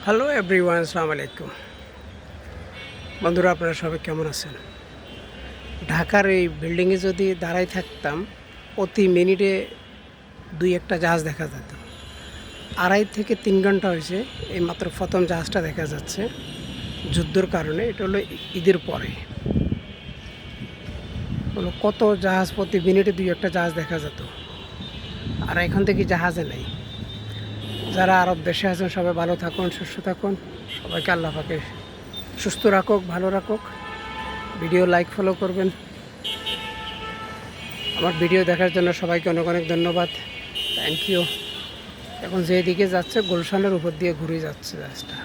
Hello everyone, আসসালামু আলাইকুম। বন্ধুরা, আপনারা সবাই কেমন আছেন? ঢাকার এই বিল্ডিংয়ে যদি দাঁড়াই থাকতাম, প্রতি মিনিটে দুই একটা জাহাজ দেখা যেত। 2.5 থেকে 3 ঘন্টা হয়েছে এই মাত্র প্রথম জাহাজটা দেখা যাচ্ছে যুদ্ধর কারণে। এটা হলো ঈদের পরে। হলো কত জাহাজ, প্রতি মিনিটে দুই একটা জাহাজ দেখা যেত, আর এখন থেকে জাহাজে নেই। যারা আরব দেশে আছেন সবাই ভালো থাকুন, সুস্থ থাকুন। সবাইকে আল্লাহ পাকে সুস্থ রাখুক, ভালো রাখুক। ভিডিও লাইক ফলো করবেন। আমার ভিডিও দেখার জন্য সবাইকে অনেক অনেক ধন্যবাদ, থ্যাংক ইউ। এখন যেদিকে যাচ্ছে গুলশানের উপর দিয়ে ঘুরে যাচ্ছে রাস্তা।